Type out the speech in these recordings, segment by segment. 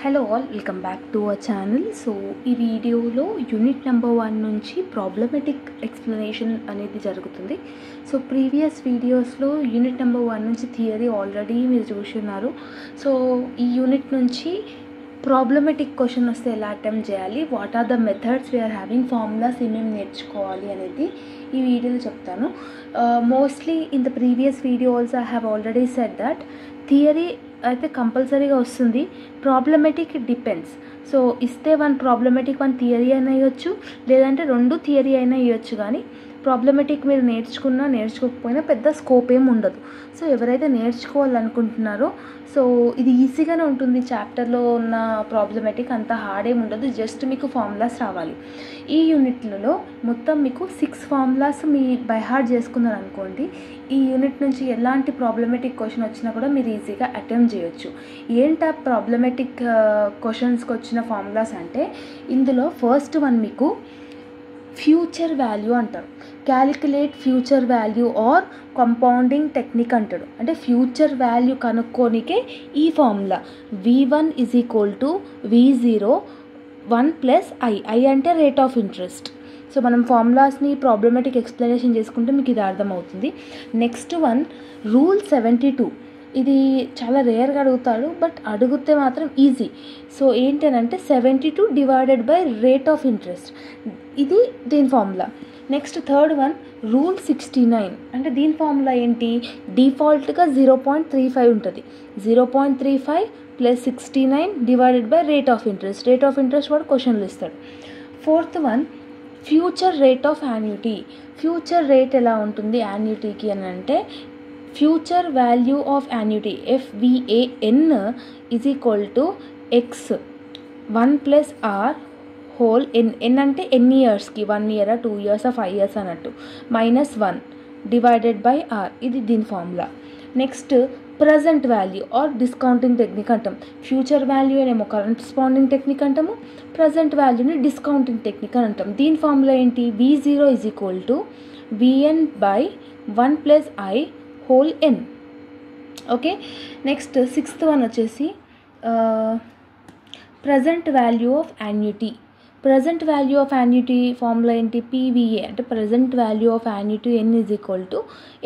Hello all, welcome back to our channel. So ఈ వీడియోలో unit number 1 నుంచి problematic explanation అనేది జరుగుతుంది. సో ప్రీవియస్ వీడియోస్లో యూనిట్ నెంబర్ 1 నుంచి థియరీ ఆల్రెడీ మీరు చూస్తున్నారు. సో ఈ యూనిట్ నుంచి ప్రాబ్లమెటిక్ క్వశ్చన్ వస్తే ఎలా అటెంప్ట్ చేయాలి, what are the methods we are having, formulas ఏమేమి నేర్చుకోవాలి అనేది ఈ వీడియోలో చెప్తాను. Mostly in the previous video also I have already said that theory అయితే కంపల్సరీగా వస్తుంది, ప్రాబ్లమెటిక్ డిపెండ్స్. సో ఇస్తే వన్ ప్రాబ్లమెటిక్ వన్ థియరీ అయినా ఇవ్వచ్చు, లేదంటే రెండు థియరీ అయినా ఇవ్వచ్చు. కానీ ప్రాబ్లమెటిక్ మీరు నేర్చుకున్నా నేర్చుకోకపోయినా పెద్ద స్కోప్ ఏమి ఉండదు. సో ఎవరైతే నేర్చుకోవాలనుకుంటున్నారో సో ఇది ఈజీగానే ఉంటుంది. చాప్టర్లో ఉన్న ప్రాబ్లమెటిక్ అంత హార్డ్ ఏమి ఉండదు, జస్ట్ మీకు ఫార్ములాస్ రావాలి. ఈ యూనిట్లలో మొత్తం మీకు 6 ఫార్ములాస్ మీ బై హార్ట్ చేసుకున్నారు అనుకోండి, ఈ యూనిట్ నుంచి ఎలాంటి ప్రాబ్లమెటిక్ క్వశ్చన్ వచ్చినా కూడా మీరు ఈజీగా అటెంప్ట్ చేయొచ్చు. ఏంటా ప్రాబ్లమెటిక్ క్వశ్చన్స్కి వచ్చిన ఫార్ములాస్ అంటే, ఇందులో ఫస్ట్ వన్ మీకు ఫ్యూచర్ వాల్యూ అంటారు. Calculate future value or compounding technique అంటాడు. అంటే ఫ్యూచర్ వాల్యూ కనుక్కోనికే ఈ ఫార్ములా V1 = V0 1 + I అంటే రేట్ ఆఫ్ ఇంట్రెస్ట్. సో మనం ఫార్ములాస్ని ప్రాబ్లమెటిక్ ఎక్స్ప్లెనేషన్ చేసుకుంటే మీకు ఇది అర్థమవుతుంది. Next one rule 72. ఇది చాలా రేర్గా అడుగుతాడు, బట్ అడిగితే మాత్రం ఈజీ. సో ఏంటంటే 72 / రేట్ ఆఫ్ ఇంట్రెస్ట్, ఇది దీని ఫార్ములా. Next third one rule 69. అంటే దీని ఫార్ములా ఏంటి, డిఫాల్ట్గా 0.35 ఉంటుంది. 0.35 + 69 / rate of interest. Rate of interest వాడు క్వశ్చన్లు ఇస్తాడు. Fourth one future rate of annuity. Future rate ఎలా ఉంటుంది యాన్యుటీకి అని అంటే, future value of annuity FVAN = X 1 + R whole n అంటే ఎన్ని ఇయర్స్కి, 1 year 2 years 5 years అన్నట్టు, -1 / R. ఇది దీని ఫార్ములా. Next present value or discounting technique అంటాం. ఫ్యూచర్ వాల్యూ ఏమో కరెస్పాండింగ్ టెక్నిక్ అంటాము, ప్రజెంట్ వాల్యూని డిస్కౌంటింగ్ టెక్నిక్ అని అంటాం. దీని ఫార్ములా ఏంటి, V0 = VN / 1 + I whole n. Okay. Next sixth one వచ్చేసి present value of annuity. Present value of annuity formula ఏంటి, PVA అంటే present value of annuity N =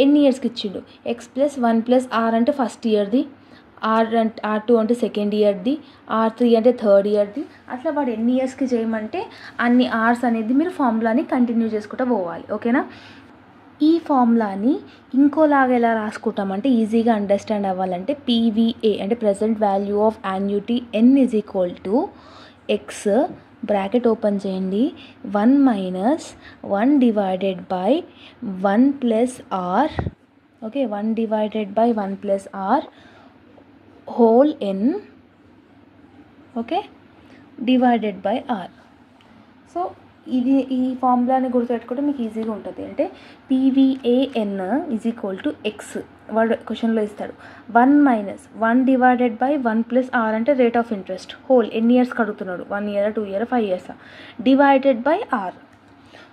ఎన్ని ఇయర్స్కి ఇచ్చిండు, X + 1 + R అంటే ఫస్ట్ ఇయర్ది, R2 అంటే సెకండ్ ఇయర్ది, R3 అంటే థర్డ్ ఇయర్ది. అట్లా వాడు ఎన్ని ఇయర్స్కి చేయమంటే అన్ని ఆర్స్ అనేది మీరు ఫార్ములాని కంటిన్యూ చేసుకుంటూ పోవాలి. ఓకేనా. ఈ ఫార్ములాని ఇంకోలాగా ఎలా రాసుకుంటామంటే ఈజీగా అండర్స్టాండ్ అవ్వాలంటే, PVA అంటే present value of annuity N = X bracket open చేయండి 1 - 1 / 1 + R. Okay, 1 / 1 + R whole n. Okay, / R. So ఇది ఈ ఫార్ములాని గుర్తుపెట్టుకుంటే మీకు ఈజీగా ఉంటుంది. అంటే PVAN = X వాడు క్వశ్చన్లో ఇస్తాడు, 1 - 1 / 1 + R అంటే రేట్ ఆఫ్ ఇంట్రెస్ట్ హోల్ ఎన్ని ఇయర్స్కి అడుగుతున్నాడు, 1 year 2 year 5 years / R.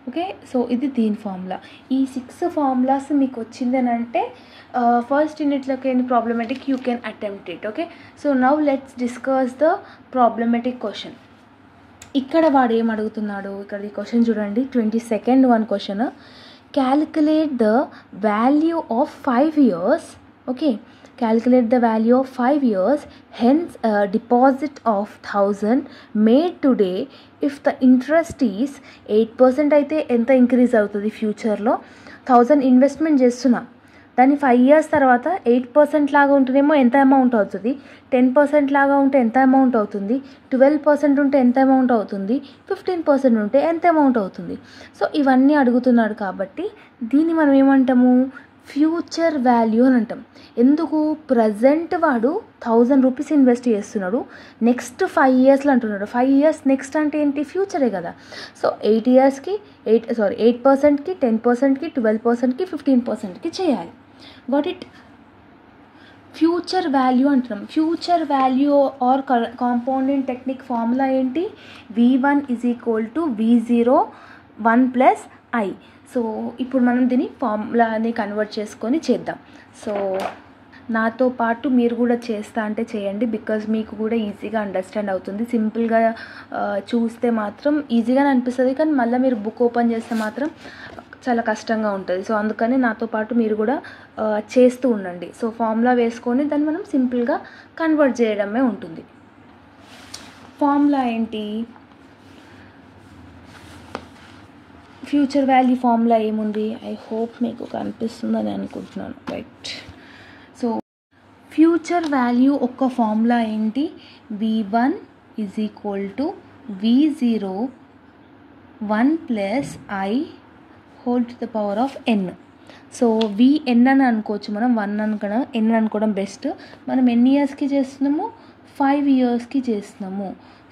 Okay. So ఇది దీని ఫార్ములా. ఈ 6 ఫార్ములాస్ మీకు వచ్చిందని అంటే ఫస్ట్ యూనిట్లోకి ఎన్ని problematic you can attempt it. Okay. So now let's discuss the problematic question. ఇక్కడ వాడు ఏం అడుగుతున్నాడు, ఇక్కడ ఈ క్వశ్చన్ చూడండి, 22nd one question. Calculate the value of 5 years. Okay, calculate the value of 5 years, hence deposit of 1000 made today if the interest is 8% అయితే ఎంత increase అవుతుంది ఫ్యూచర్లో. 1000 ఇన్వెస్ట్మెంట్ చేస్తున్నా, దాన్ని 5 years తర్వాత 8% లాగా ఉంటేనేమో ఎంత అమౌంట్ అవుతుంది, 10% లాగా ఉంటే ఎంత అమౌంట్ అవుతుంది, 12% ఉంటే ఎంత అమౌంట్ అవుతుంది, 15% ఉంటే ఎంత అమౌంట్ అవుతుంది. సో ఇవన్నీ అడుగుతున్నాడు కాబట్టి దీన్ని మనం ఏమంటాము, ఫ్యూచర్ వాల్యూ అని అంటాం. ఎందుకు, ప్రజెంట్ వాడు 1000 రూపీస్ ఇన్వెస్ట్ చేస్తున్నాడు, నెక్స్ట్ 5 yearsలో అంటున్నాడు. 5 years నెక్స్ట్ అంటే ఏంటి, ఫ్యూచరే కదా. సో 8 yearsకి 8%కి 10%కి 12%కి 15%కి చేయాలి. Got it. ఫ్యూచర్ వాల్యూ అంటున్నాం. Future value or compounding technique formula ఏంటి, V1 = V0 1 + I. సో ఇప్పుడు మనం దీన్ని ఫార్ములాని కన్వర్ట్ చేసుకొని చేద్దాం. సో నాతో పాటు మీరు కూడా చేస్తా అంటే చేయండి, బికాజ్ మీకు కూడా ఈజీగా అండర్స్టాండ్ అవుతుంది. సింపుల్గా చూస్తే మాత్రం ఈజీగానే అనిపిస్తుంది, కానీ మళ్ళీ మీరు బుక్ ఓపెన్ చేస్తే మాత్రం చాలా కష్టంగా ఉంటుంది. సో అందుకని నాతో పాటు మీరు కూడా చేస్తూ ఉండండి. సో ఫార్ములా వేసుకొని దాన్ని మనం సింపుల్గా కన్వర్ట్ చేయడమే ఉంటుంది. ఫార్ములా ఏంటి? ఫ్యూచర్ వాల్యూ ఫార్ములా ఏముంది? ఐ హోప్ మీకు కనిపిస్తుందని అనుకుంటున్నాను. రైట్. సో ఫ్యూచర్ వాల్యూ ఒక్క ఫార్ములా ఏంటి? V1 is equal to V0 1 plus I whole to the power of n. So Vn అని అనుకోవచ్చు మనం, 1 అనుకోవడం n అనుకోవడం బెస్ట్. మనం ఎన్ని ఇయర్స్కి చేస్తున్నాము? 5 ఇయర్స్కి చేస్తున్నాము.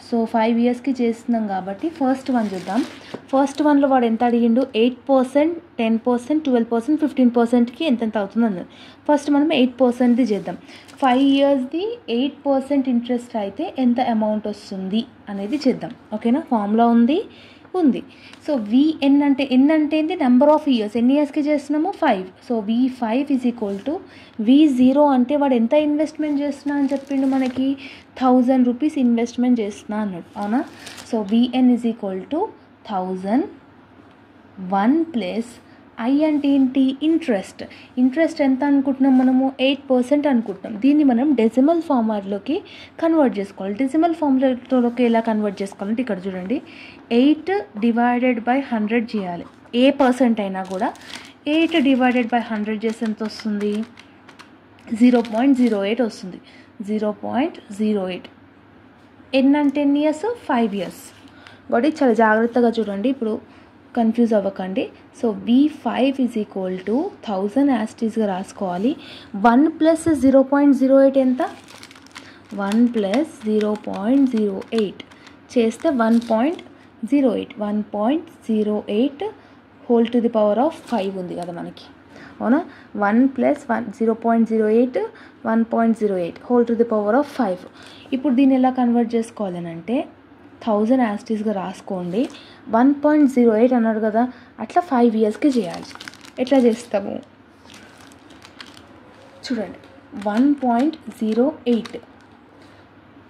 సో 5 ఇయర్స్కి చేస్తున్నాం కాబట్టి ఫస్ట్ వన్ చూద్దాం. ఫస్ట్ వన్లో వాడు ఎంత అడిగిండు? 8%, 10%, 12%, 15%కి ఎంత అవుతుంది అన్నది. ఫస్ట్ మనం 8%ది చేద్దాం. 5 ఇయర్స్ది 8% ఇంట్రెస్ట్ అయితే ఎంత అమౌంట్ వస్తుంది అనేది చేద్దాం. ఓకేనా? ఫార్ములా ఉంది. సో Vn అంటే ఎన్ అంటే ఏంటి? Number of years. ఎన్ని ఇయర్స్కి చేస్తున్నాము? 5. So V5 is equal to V0 అంటే వాడు ఎంత ఇన్వెస్ట్మెంట్ చేస్తున్నా అని చెప్పిండు మనకి? 1000 రూపీస్ ఇన్వెస్ట్మెంట్ చేస్తున్నా అన్నాడు, అవునా? So Vn is equal to 1000 1 plus I అంటే ఏంటి? ఇంట్రెస్ట్ ఎంత అనుకుంటున్నాం మనము? 8% అనుకుంటున్నాం. దీన్ని మనం డెసిమల్ ఫార్మాట్లోకి కన్వర్ట్ చేసుకోవాలి. డెసిమల్ ఫార్ములాలోకి ఎలా కన్వర్ట్ చేసుకోవాలంటే ఇక్కడ చూడండి, 8 డివైడెడ్ బై 100 చేయాలి. ఏ పర్సెంట్ అయినా కూడా 8 డివైడెడ్ బై 100 చేస్తే ఎంత వస్తుంది? 0.08 వస్తుంది. 0.08. ఎన్ అంటే ఎన్ని ఇయర్స్? 5 ఇయర్స్. కాబట్టి చాలా జాగ్రత్తగా చూడండి, ఇప్పుడు కన్ఫ్యూజ్ అవ్వకండి. So V5 is equal to 1000 యాస్టీస్గా రాసుకోవాలి. 1 ప్లస్ 0.08 ఎంత? 1 ప్లస్ 0.08 చేస్తే 1.08. 1.08 whole to the power of 5 ఉంది కదా మనకి, అవునా? 1 plus 0.08 1.08 whole to the power of 5. ఇప్పుడు దీన్ని ఎలా కన్వర్ట్ చేసుకోవాలని అంటే 1000 యాస్టీస్గా రాసుకోండి. 1.08 అన్నాడు కదా, అట్లా 5 ఇయర్స్కి చేయాలి. ఎట్లా చేస్తాము చూడండి. 1.08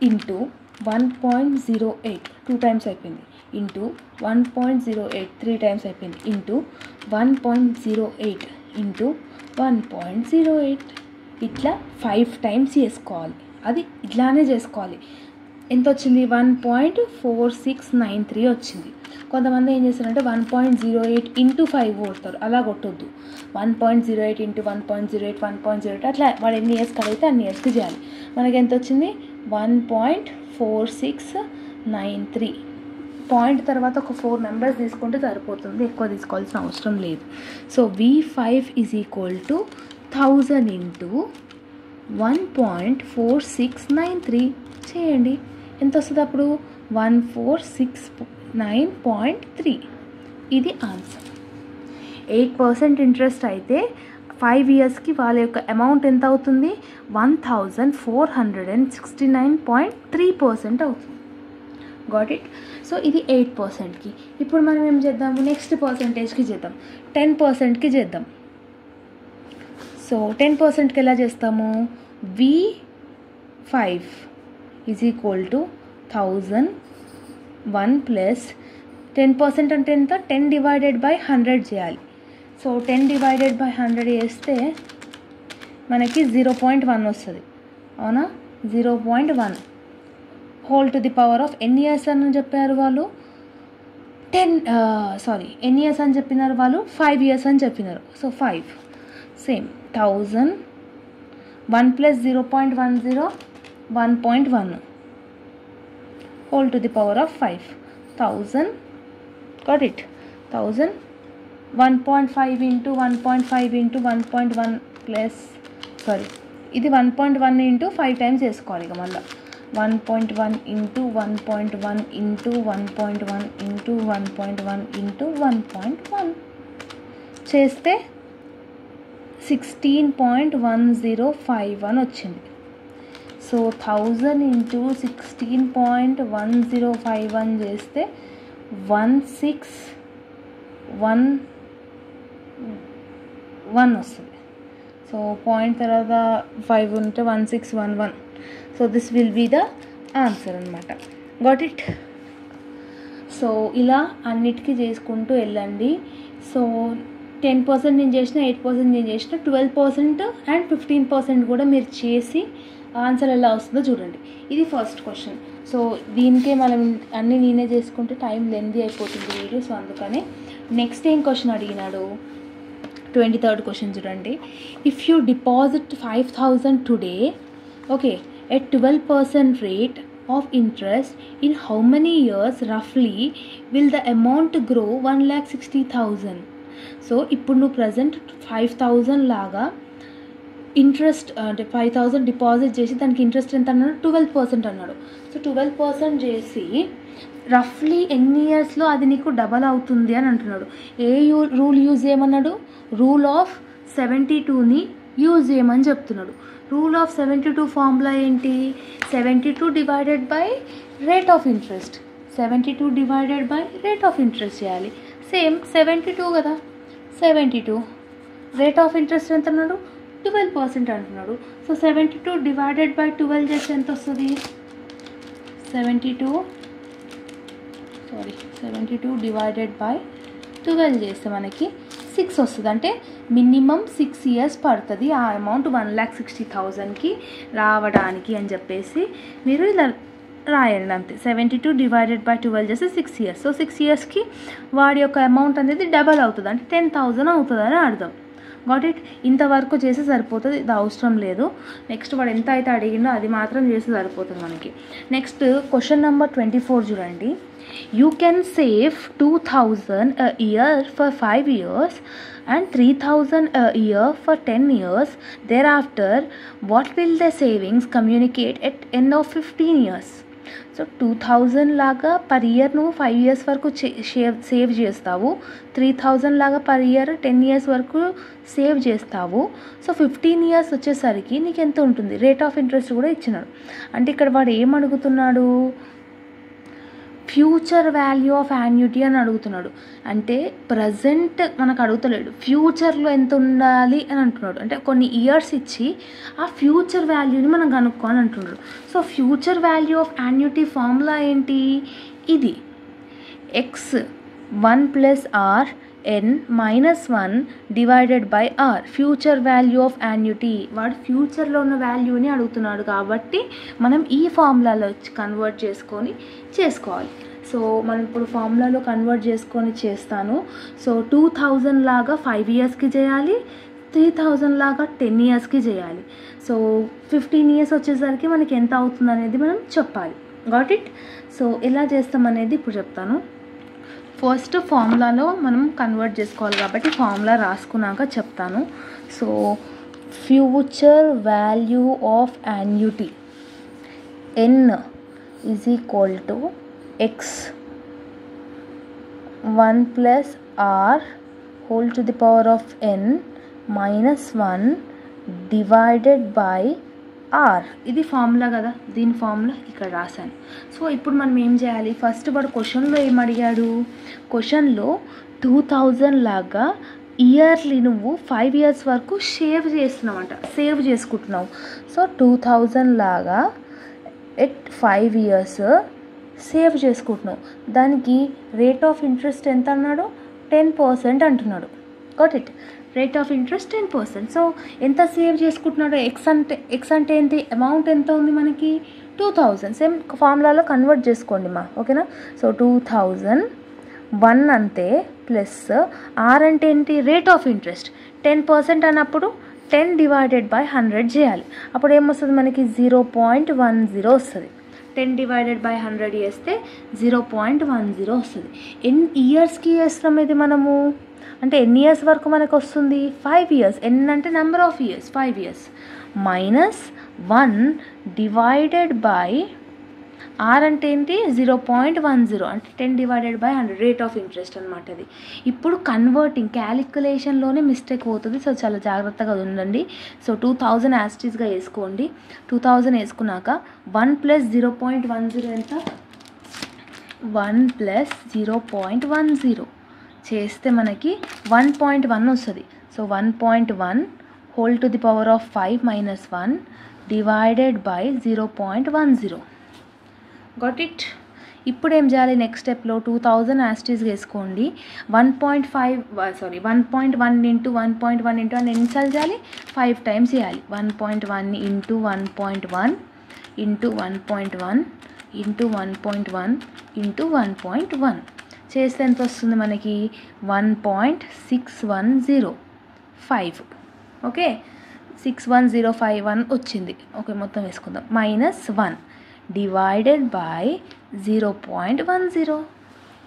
ఇంటూ 1.08 2 టైమ్స్ అయిపోయింది, ఇంటూ 1.08 3 టైమ్స్ అయిపోయింది, ఇంటూ 1.08 ఇంటూ 1.08 ఇట్లా 5 టైమ్స్ చేసుకోవాలి. అది ఇట్లానే చేసుకోవాలి. ఎంత వచ్చింది? 1.4693 వచ్చింది. కొంతమంది ఏం చేస్తారంటే 1.08 ఇంటూ 5 కొడతారు, అలా కొట్టొద్దు. 1.08 ఇంటూ 1.08 1.08 అట్లా వాడు ఎన్ని ఇయర్స్ కలిగితే అన్ని ఇయర్స్కి చేయాలి. మనకి ఎంత వచ్చింది? 1.4693. పాయింట్ తర్వాత ఒక 4 నెంబర్స్ తీసుకుంటే సరిపోతుంది, ఎక్కువ తీసుకోవాల్సిన అవసరం లేదు. So V5 is equal to 1000 into 1.4693 చేయండి. ఎంత వస్తుంది అప్పుడు? 1469.3. ఇది ఆన్సర్. 8% ఇంట్రెస్ట్ అయితే 5 ఇయర్స్కి వాళ్ళ యొక్క అమౌంట్ ఎంత అవుతుంది? 1469.3% అవుతుంది. Got it? సో ఇది 8%కి. ఇప్పుడు మనం ఏం చేద్దాము? నెక్స్ట్ పర్సంటేజ్కి చేద్దాం. 10%కి చేద్దాం. సో 10%కి ఎలా చేస్తాము? V5 is equal to 1000 1 plus 10% అంటే ఎంత? 10 డివైడెడ్ బై 100 చేయాలి. సో 10 డివైడెడ్ బై 100 చేస్తే మనకి 0.1 వస్తుంది, అవునా? 0.1 whole to the power of ఎన్ని ఇయర్స్ అని చెప్పారు వాళ్ళు? ఎన్ని ఇయర్స్ అని చెప్పినారు వాళ్ళు? 5 ఇయర్స్ అని చెప్పినారు. So 5 same 1000 1 plus 0.10 1.1 whole to the power of 5. 1000, got it? 1000 1.5 into 1.5 into 1.1 plus, sorry, ఇది 1.1 into 5 times చేసుకోవాలి ఇక మళ్ళీ. 1.1 into 1.1 into 1.1 into 1.1 into 1.1 చేస్తే 16.1051 వచ్చింది. సో 1000 ఇంటూ 16.1051 చేస్తే 1611 వస్తుంది. సో సో పాయింట్ తర్వాత 5 ఉంటే 1611. So this will be the answer అనమాట. Got it? సో ఇలా అన్నిటికీ చేసుకుంటూ వెళ్ళండి. సో 10% నేను చేసిన, 8% నేను చేసిన, 12% అండ్ 15% కూడా మీరు చేసి ఆన్సర్ ఎలా వస్తుందో చూడండి. ఇది ఫస్ట్ క్వశ్చన్. సో దీనికే మనం అన్నీ నేనే చేసుకుంటే టైం లెందీ అయిపోతుంది వీడియో. సో అందుకనే నెక్స్ట్ ఏం క్వశ్చన్ అడిగినాడు, 23rd క్వశ్చన్ చూడండి. If you deposit 5,000 today, okay, at 12% rate of interest, in how many years roughly will the amount grow 1,60,000? So ఇప్పుడు నువ్వు ప్రజెంట్ 5,000 లాగా ఇంట్రెస్ట్ అంటే 5,000 డిపాజిట్ చేసి దానికి ఇంట్రెస్ట్ ఎంత అన్నాడు, 12% అన్నాడు. సో 12% చేసి రఫ్లీ ఎన్ని ఇయర్స్లో అది నీకు డబల్ అవుతుంది అని అంటున్నాడు. రూల్ యూజ్ చేయమన్నాడు, రూల్ ఆఫ్ 72ని యూజ్ చేయమని చెప్తున్నాడు. రూల్ ఆఫ్ 72 ఫార్ములా ఏంటి, 72 divided by rate of interest. 72 divided by rate of interest చేయాలి. సేమ్ 72 కదా, 72 రేట్ ఆఫ్ ఇంట్రెస్ట్ ఎంత అన్నాడు, 12% అంటున్నాడు. సో 72 డివైడెడ్ బై 12 చేస్తే ఎంత వస్తుంది, 72 డివైడెడ్ బై 12 చేస్తే మనకి 6 వస్తుంది. అంటే మినిమం 6 ఇయర్స్ పడుతుంది ఆ అమౌంట్ 1,60,000కి రావడానికి అని చెప్పేసి మీరు ఇలా రాయండి అంతే. 72 డివైడెడ్ బై 12 చేస్తే 6 ఇయర్స్. సో 6 ఇయర్స్కి వాడి యొక్క అమౌంట్ అనేది డబల్ అవుతుంది, అంటే 10,000 అవుతుంది అని అర్థం. Got it? ఇంతవరకు చేస్తే సరిపోతుంది, ఇది అవసరం లేదు. నెక్స్ట్ వాడు ఎంత అయితే అడిగిందో అది మాత్రం చేస్తే సరిపోతుంది మనకి. నెక్స్ట్ క్వశ్చన్ నెంబర్ 24 చూడండి. You can save 2,000 a year for 5 years and 3,000 a year for 10 years. Thereafter, what will the savings communicate at end of 15 years? So 2,000 లాగా పర్ ఇయర్ నువ్వు 5 ఇయర్స్ వరకు సేవ్ చేస్తావు, 3,000 లాగా పర్ ఇయర్ 10 ఇయర్స్ వరకు save చేస్తావు. So 15 years వచ్చేసరికి నీకు ఎంత ఉంటుంది, రేట్ ఆఫ్ ఇంట్రెస్ట్ కూడా ఇచ్చినాడు. అంటే ఇక్కడ వాడు ఏమడుగుతున్నాడు, ఫ్యూచర్ వాల్యూ ఆఫ్ యాన్యుటీ అని అడుగుతున్నాడు. అంటే ప్రజెంట్ మనకు అడుగుతలేడు, ఫ్యూచర్లో ఎంత ఉండాలి అని అంటున్నాడు. అంటే కొన్ని ఇయర్స్ ఇచ్చి ఆ ఫ్యూచర్ వాల్యూని మనం కనుక్కో అని అంటున్నాడు. So future value of annuity formula ఏంటి, ఇది x1 + r n-1 divided by r. Future value of annuity, వాడు ఫ్యూచర్లో ఉన్న వాల్యూని అడుగుతున్నాడు కాబట్టి మనం ఈ ఫార్ములాలో కన్వర్ట్ చేసుకోవాలి. సో మనం ఇప్పుడు ఫార్ములాలో కన్వర్ట్ చేసుకొని చేస్తాను. సో 2,000 లాగా 5 ఇయర్స్కి చేయాలి, 3,000 లాగా 10 ఇయర్స్కి చేయాలి. సో 15 ఇయర్స్ వచ్చేసరికి మనకి ఎంత అవుతుంది అనేది మనం చెప్పాలి. Got it? సో ఎలా చేస్తామనేది ఇప్పుడు చెప్తాను. ఫస్ట్ ఫార్ములాలో మనం కన్వర్ట్ చేసుకోవాలి కాబట్టి ఫార్ములా రాసుకున్నాక చెప్తాను. So future value of annuity n is equal to x1 + r whole to the power of n-1 divided by r. ఇది ఫార్ములా కదా, దీని ఫార్ములా ఇక్కడ రాశాను. సో ఇప్పుడు మనం ఏం చేయాలి, ఫస్ట్ వాడు క్వశ్చన్లో ఏం అడిగాడు, క్వశ్చన్లో 2,000 లాగా ఇయర్లీ నువ్వు 5 ఇయర్స్ వరకు సేవ్ చేసుకుంటున్నావు. సో 2,000 లాగా ఎట్ 5 ఇయర్స్ సేవ్ చేసుకుంటున్నావు. దానికి రేట్ ఆఫ్ ఇంట్రెస్ట్ ఎంత అన్నాడు, 10% అంటున్నాడు. Got it? Rate of interest 10%. So ఎంత సేవ్ చేసుకుంటున్నాడు, ఎక్స్ అంటే ఏంటి, అమౌంట్ ఎంత ఉంది మనకి 2,000. సేమ్ ఫార్ములాలో కన్వర్ట్ చేసుకోండి ఓకేనా. సో 2,001 అంతే ప్లస్ ఆర్ అంటే ఏంటి, రేట్ ఆఫ్ ఇంట్రెస్ట్ 10% అన్నప్పుడు 10 డివైడెడ్ బై 100 చేయాలి. అప్పుడు ఏమొస్తుంది మనకి 0.10 వస్తుంది. 10 డివైడెడ్ బై 100 చేస్తే 0.10 వస్తుంది. ఎన్ని ఇయర్స్కి చేస్తున్నాం ఇది మనము, అంటే ఎన్ని ఇయర్స్ వరకు మనకు వస్తుంది, 5 ఇయర్స్. ఎన్ని అంటే number of years, 5 years -1 divided by R అంటే ఏంటి 0.10, అంటే 10 divided by 100 rate of interest అనమాట అది. ఇప్పుడు కన్వర్టింగ్ క్యాలిక్యులేషన్లోనే మిస్టేక్ అవుతుంది. సో చాలా జాగ్రత్తగా ఉండండి. సో 2,000 యాస్టీస్గా వేసుకోండి. 2,000 వేసుకున్నాక 1 + 0.10 ఎంత, 1 + 0.10 చేస్తే మనకి 1.1 వస్తుంది. So 1.1 whole to the power of 5 minus 1 divided by 0.10. Got it? ఇప్పుడు ఏం చేయాలి నెక్స్ట్ స్టెప్లో 2000 యాస్టీస్ వేసుకోండి 1.1 ఇంటూ 1.1 ఇంటూ అని ఎన్నిసార్లు చేయాలి 5 టైమ్స్ చేయాలి 1.1 ఇంటూ 1.1 ఇంటూ 1.1 ఇంటూ 1.1 ఇంటూ 1.1 చేస్తే ఎంత వస్తుంది మనకి 1.6105 ఓకే 61051 వచ్చింది ఓకే మొత్తం వేసుకుందాం మైనస్ 1 డివైడెడ్ బై 0.10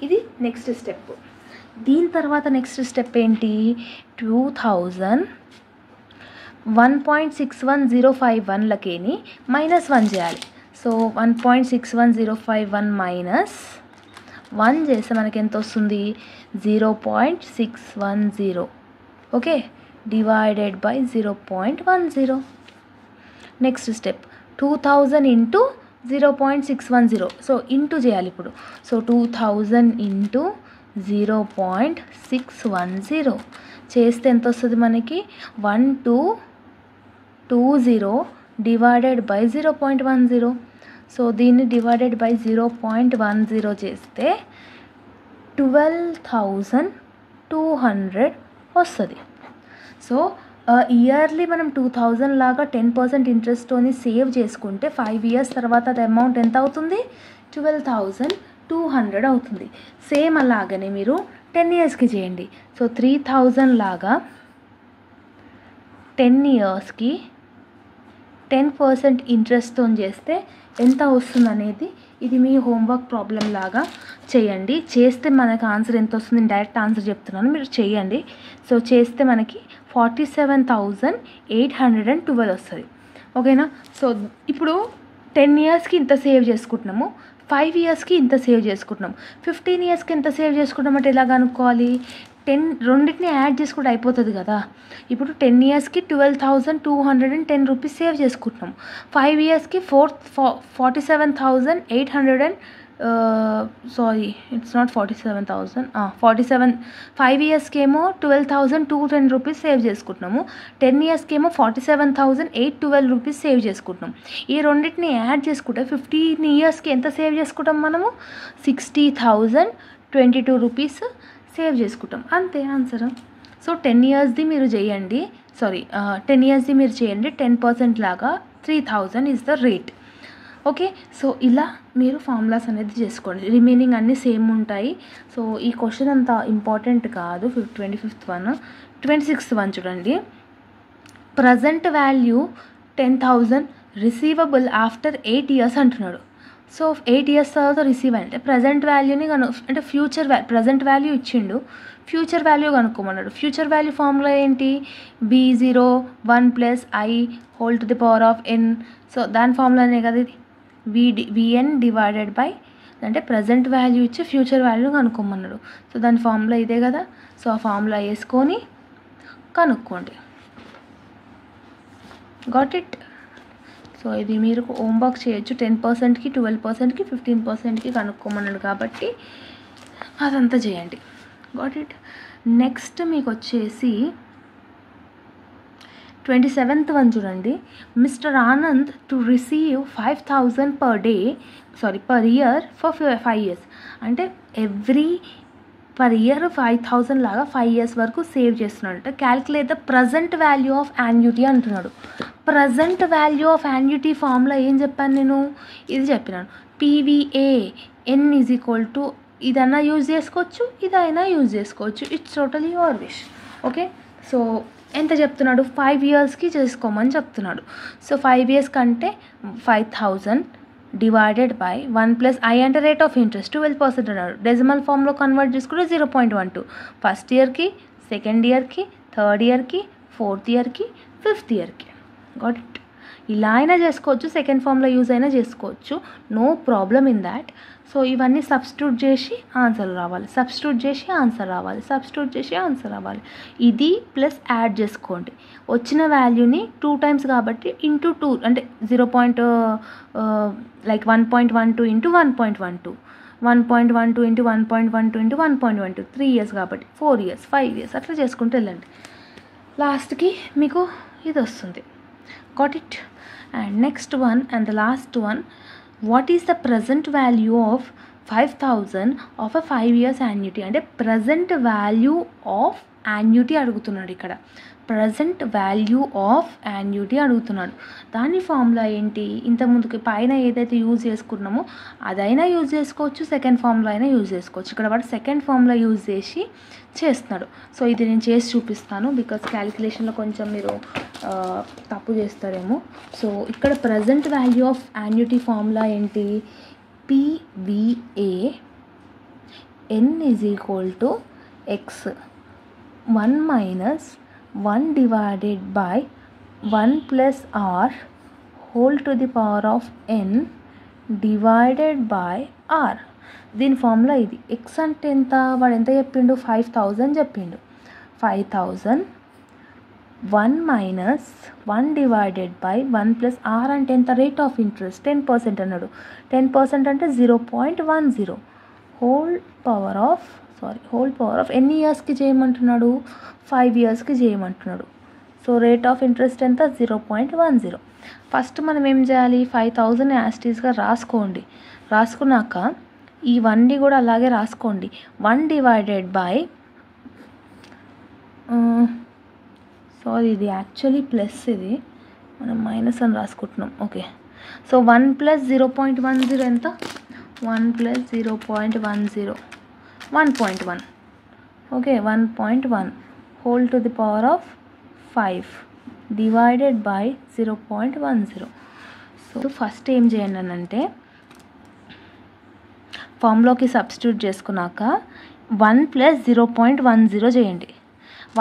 ఇది నెక్స్ట్ స్టెప్ దీని తర్వాత నెక్స్ట్ స్టెప్ ఏంటి 2000 1.61051లకేని మైనస్ 1 చేయాలి సో 1.61051 మైనస్ 1 చేస్తే మనకి ఎంత వస్తుంది 0.610 okay divided by 0.10 next step 2000 into 0.610 so into చేయాలి ఇప్పుడు సో 2000 ఇంటూ 0.610 చేస్తే ఎంత వస్తుంది మనకి 1220 డివైడెడ్ బై 0.10 సో దీన్ని డివైడెడ్ బై 0.10 చేస్తే 12,200 వస్తుంది సో ఇయర్లీ మనం 2000 లాగా 10% ఇంట్రెస్ట్తోని సేవ్ చేసుకుంటే 5 years తర్వాత అది అమౌంట్ ఎంత అవుతుంది 12,200 అవుతుంది సేమ్ అలాగనే మీరు 10 yearsకి చేయండి సో 3000 లాగా 10 yearsకి 10% ఇంట్రెస్ట్తో చేస్తే ఎంత వస్తుంది అనేది ఇది మీ హోంవర్క్ ప్రాబ్లం లాగా చేయండి చేస్తే మనకు ఆన్సర్ ఎంత వస్తుంది డైరెక్ట్ ఆన్సర్ చెప్తున్నాను మీరు చేయండి సో చేస్తే మనకి 47,812 వస్తుంది ఓకేనా సో ఇప్పుడు 10 yearsకి ఇంత సేవ్ చేసుకుంటున్నాము 5 yearsకి ఇంత సేవ్ చేసుకుంటున్నాం 15 yearsకి ఎంత సేవ్ చేసుకుంటాం అంటే ఎలా కనుక్కోవాలి 10 రెండింటిని యాడ్ చేసుకుంటే అయిపోతుంది కదా ఇప్పుడు 10 yearsకి 12,210 రూపీస్ సేవ్ చేసుకుంటున్నాం 5 yearsకి 47,800 సారీ ఇట్స్ నాట్ 47,000 5 yearsకి ఏమో 12,210 రూపీస్ సేవ్ చేసుకుంటున్నాము 10 yearsకి ఏమో 47,812 రూపీస్ సేవ్ చేసుకుంటున్నాం ఈ రెండింటిని యాడ్ చేసుకుంటే 15 yearsకి ఎంత సేవ్ చేసుకుంటాం మనము 60,022 రూపీస్ సేవ్ చేసుకుంటాం అంతే ఆన్సర్ సో 10 yearsది మీరు చేయండి 10 yearsది మీరు చేయండి 10% లాగా 3,000 is the rate okay so ఇలా మీరు ఫార్ములాస్ అనేది చేసుకోండి రిమైనింగ్ అన్నీ సేమ్ ఉంటాయి సో ఈ క్వశ్చన్ అంత ఇంపార్టెంట్ కాదు 26th వన్ చూడండి present value 10,000 receivable after 8 years అంటున్నాడు సో 8 years తర్వాత రిసీవ్ అంటే ప్రజెంట్ వాల్యూని అంటే ప్రజెంట్ వాల్యూ ఇచ్చిండు ఫ్యూచర్ వాల్యూ కనుక్కోమన్నాడు ఫ్యూచర్ వాల్యూ ఫార్ములా ఏంటి B01 + I whole to the power of n so దాని ఫార్ములానే కదా ఇది Vn డివైడెడ్ బై అంటే ప్రజెంట్ వాల్యూ ఇచ్చి ఫ్యూచర్ వాల్యూ కనుక్కోమన్నాడు సో దాని ఫార్ములా ఇదే కదా సో ఆ ఫార్ములా వేసుకొని కనుక్కోండి గాట్ ఇట్ సో ఇది మీరు హోంవర్క్ చేయొచ్చు 10%కి 12%కి 15%కి కనుక్కోమన్నాడు కాబట్టి అదంతా చేయండి గాట్ ఇట్ నెక్స్ట్ మీకు వచ్చేసి 27th వన్ చూడండి mister Anand to receive 5,000 per year for 5 years అంటే per year 5,000 లాగా 5 years వరకు సేవ్ చేస్తున్నాడు అంటే calculate the present value of annuity అంటున్నాడు present value of annuity formula ఏం చెప్పాను నేను ఇది చెప్పినాను PVA n = ఇదైనా యూజ్ చేసుకోవచ్చు ఇదైనా యూజ్ చేసుకోవచ్చు it's totally your wish okay so ఎంత చెప్తున్నాడు 5 yearsకి చేసుకోమని చెప్తున్నాడు సో 5 years కంటే 5,000 డివైడెడ్ బై 1 + I అంటే రేట్ ఆఫ్ ఇంట్రెస్ట్ 12% అన్నాడు డెసిమల్ ఫామ్లో కన్వర్ట్ చేసుకుంటే 0.12 ఫస్ట్ ఇయర్కి సెకండ్ ఇయర్కి థర్డ్ ఇయర్కి ఫోర్త్ ఇయర్కి ఫిఫ్త్ ఇయర్కి గాట్ ఇట్ ఇలా అయినా చేసుకోవచ్చు సెకండ్ ఫామ్లో యూజ్ అయినా చేసుకోవచ్చు no problem in that so ఇవన్నీ సబ్స్టిట్యూట్ చేసి ఆన్సర్ రావాలి ఇది ప్లస్ యాడ్ చేసుకోండి వచ్చిన వాల్యూని 2 times కాబట్టి ఇంటూ 2 అంటే 1.12 ఇంటూ 1.12 1.12 ఇంటూ 1.12 ఇంటూ 1.12 3 years కాబట్టి 4 years 5 years అట్లా చేసుకుంటూ వెళ్ళండి లాస్ట్కి మీకు ఇది వస్తుంది. Got it. And next one and the last one, what is the present value of 5,000 of a 5 years annuity. అంటే ప్రజెంట్ వాల్యూ ఆఫ్ యాన్యుటీ అడుగుతున్నాడు ఇక్కడ. ప్రజెంట్ వాల్యూ ఆఫ్ యాన్యుటీ అడుగుతున్నాడు. దాని ఫార్ములా ఏంటి? ఇంతకుముందుకి పైన ఏదైతే యూజ్ చేసుకున్నామో అదైనా యూజ్ చేసుకోవచ్చు, సెకండ్ ఫార్ములా అయినా యూజ్ చేసుకోవచ్చు. ఇక్కడ వాడు సెకండ్ ఫార్ములా యూజ్ చేసి చేస్తున్నాడు. సో ఇది నేను చేసి చూపిస్తాను, బికాస్ క్యాలిక్యులేషన్లో కొంచెం మీరు తప్పు చేస్తారేమో. సో ఇక్కడ present value of annuity formula ఏంటి? PVA n is equal to x 1 minus 1 divided by 1 plus r whole to the power of n divided by r. దీని ఫార్ములా ఇది. x అంటే ఎంత? వాడు ఎంత చెప్పిండు? 5,000 చెప్పిండు. 5,000 1 minus 1 divided by 1 plus r అంటే ఎంత? రేట్ ఆఫ్ ఇంట్రెస్ట్ 10% అన్నాడు. 10% అంటే 0.10 హోల్ పవర్ ఆఫ్ ఎన్ని ఇయర్స్కి చేయమంటున్నాడు? 5 yearsకి చేయమంటున్నాడు. సో రేట్ ఆఫ్ ఇంట్రెస్ట్ ఎంత? 0.10. ఫస్ట్ మనం ఏం చేయాలి? 5,000 యాస్టీస్గా రాసుకోండి. రాసుకున్నాక ఈ 1ని కూడా అలాగే రాసుకోండి. 1 డివైడెడ్ బై సారీ, ఇది యాక్చువల్లీ ప్లస్, ఇది మనం మైనస్ అని రాసుకుంటున్నాం. ఓకే, సో 1 plus 0.10 ఎంత? 1 plus 0.10 1.1. Okay, 1.1 whole to the power of 5 divided by 0.10. So first ఏం చేయండి అని అంటే, ఫార్ములాకి సబ్స్టిట్యూట్ చేసుకున్నాక 1 plus 0.10 చేయండి.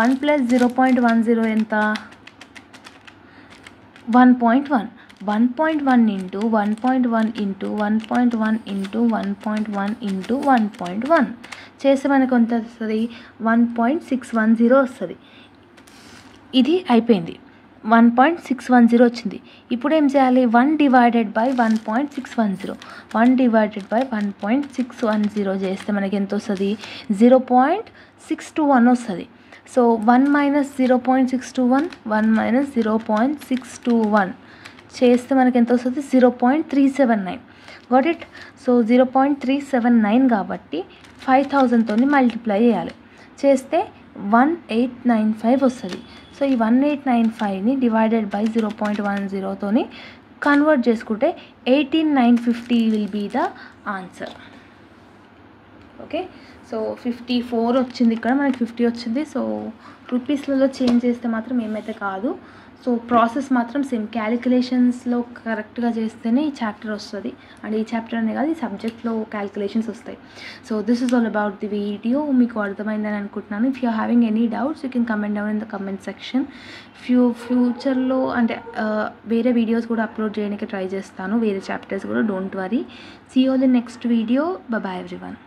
1 plus 0.10 ఎంత? 1.1. 1.1 into 1.1 into 1.1 into 1.1 into 1.1 చేస్తే మనకు ఎంత వస్తుంది? 1.610 వస్తుంది. ఇది అయిపోయింది. 1.610 వచ్చింది. ఇప్పుడు ఏం చేయాలి? 1 డివైడెడ్ బై 1.610. 1 డివైడెడ్ బై 1.610 చేస్తే మనకి ఎంత వస్తుంది? 0.621 వస్తుంది. సో 1 minus 0.621 1 minus 0.621 చేస్తే మనకి ఎంత వస్తుంది? 0.379. Got it. సో 0.379 కాబట్టి 5,000తో మల్టిప్లై చేయాలి. చేస్తే 1895 వస్తుంది. సో ఈ 1895ని డివైడెడ్ బై 0.10తో కన్వర్ట్ చేసుకుంటే 18,950 will be the answer. Okay, so 54 వచ్చింది, ఇక్కడ మనకి 50 వచ్చింది. సో రూపీస్లలో చేంజ్ చేస్తే మాత్రం ఏమైతే కాదు. సో ప్రాసెస్ మాత్రం సేమ్, క్యాలిక్యులేషన్స్లో కరెక్ట్గా చేస్తేనే ఈ చాప్టర్ వస్తుంది. అండ్ ఈ చాప్టర్ అనే కాదు, ఈ సబ్జెక్ట్లో క్యాలిక్యులేషన్స్ వస్తాయి. So this is all about the video. మీకు అర్థమైందని అనుకుంటున్నాను. If you having any doubts you can comment down in the comment section. ఫ్యూచర్లో అంటే వేరే వీడియోస్ కూడా అప్లోడ్ చేయడానికి ట్రై చేస్తాను, వేరే చాప్టర్స్ కూడా. Don't worry. See you all in next video. Bye everyone.